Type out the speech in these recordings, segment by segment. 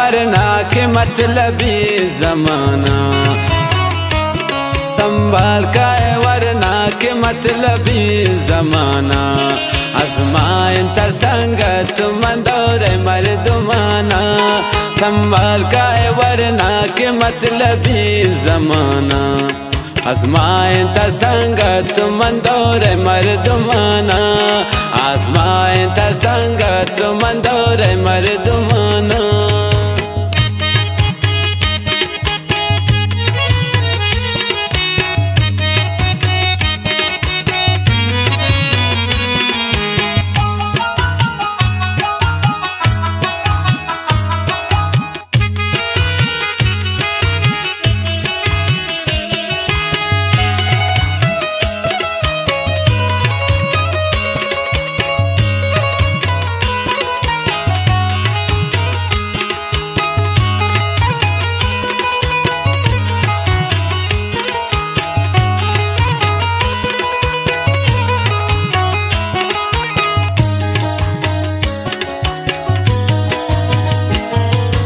वरना के मतलबी जमाना, संभाल का है वरना के मतलबी जमाना। आजमाइन ता संगत मंदोर मर्दुमाना, संभाल का है वरना के मतलबी जमाना। आजमाइन ता संगत मंदोर मर्दुमाना, आजमाइन ता संगत मंदोर मर्दुमाना।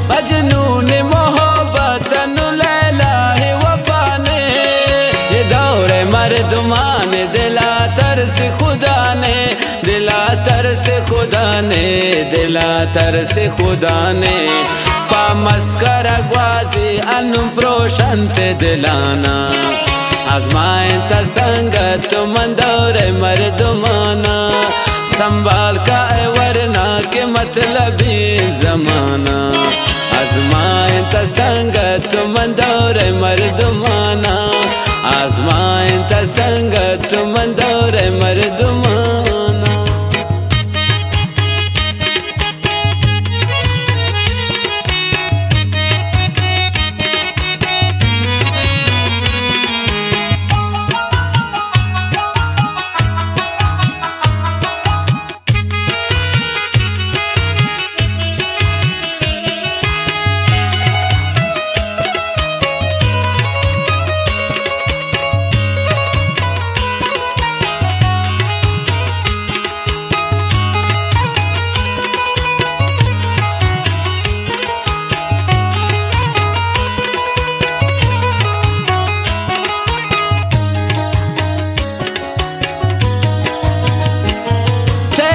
मजनून मोहब्बत लैला है वफा ने, ये दौरे मर्दुमान दिला तरस खुदा ने, दिला तरस खुदा ने, दिला तरस खुदा ने। पामस्कर अगवाजी अनुप्रोशंत दिलाना, आजमाइन ता संगत मंदोर मर्दुमाना। संभाल का है वरना के मतलबी जमाना, आजमाइन ता संगत मंदोर मर्दुमाना, आजमाइन ता संगत मंदोर मर्दुमाना।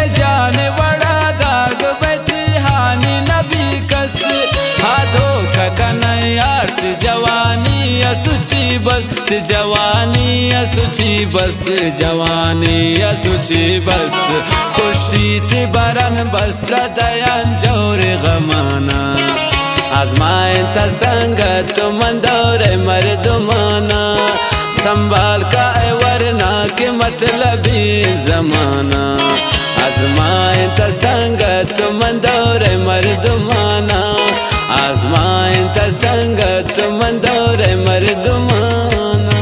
जाने बड़ा दाग बैठी हानि नबी कस, हाथों का कन्हैयार्थ जवानी असुची बस, जवानी असुची बस, जवानी असुची बस। खुशी थी बरन बस्त्र दयान जोर गमाना, आजमाइन ता संगत मंदोर मर्दुमाना। संभाल का है वरना के मतलबी जमाना, आजमाइन ता संगत मंदोर मर्दुमाना, आजमाइन ता संगत मंदोर मर्दुमाना।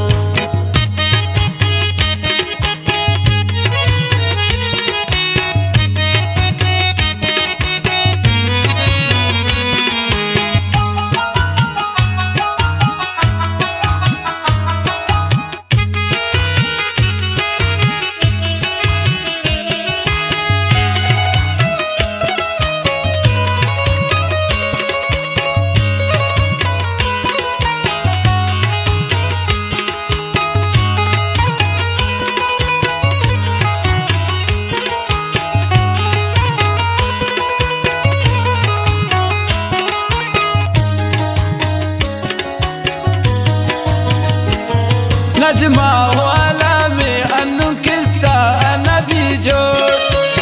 नजमा वाला में अनु किस्सा नबी जोड़,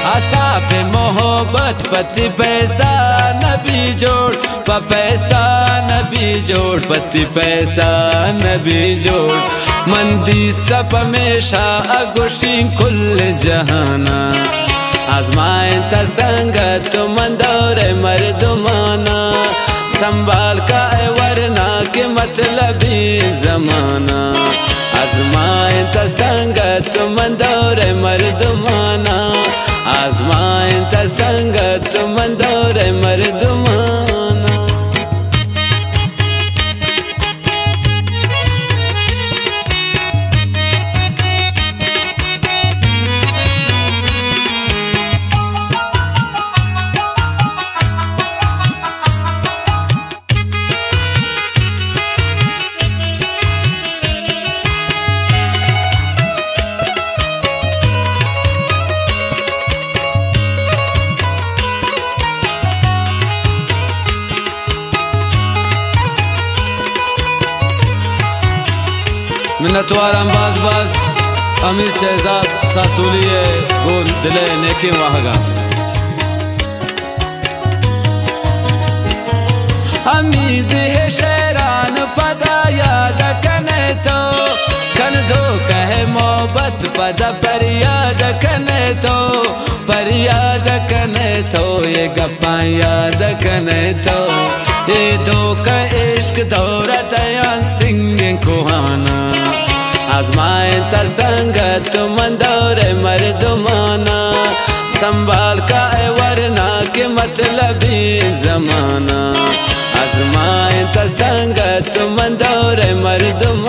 आसा पे मोहब्बत पति पैसा नबी जोड़, पैसा नबी जोड़, पति पैसा नबी जोड़। मंदी सब हमेशा अगुशी कुल जहाना, आजमाइन ता संगत मंदोर मर्दुमाना। संभाल का है वरना के मतलबी जमाना, आजमाइन ता संगत मंदोर मर्दुमाना, आजमाइन ता संगत मंदोर मर्दुमाना। कोतवाल बाज बाज अमीर शहजाद सासुलिए गोल दिले नेके वहागा हमीद है शहरान पता याद कने तो कन दो कहे मोहब्बत पदा पर याद कने तो पर याद कने तो ये गप्पा याद कने तो ये दो का इश्क दौरा दयान सिंह कुहाना आजमाए तसंगत मंदौरे मर्दमाना संभाल का वरना के मतलबी जमाना आजमाए तसंगत मंदौरे मर्दमाना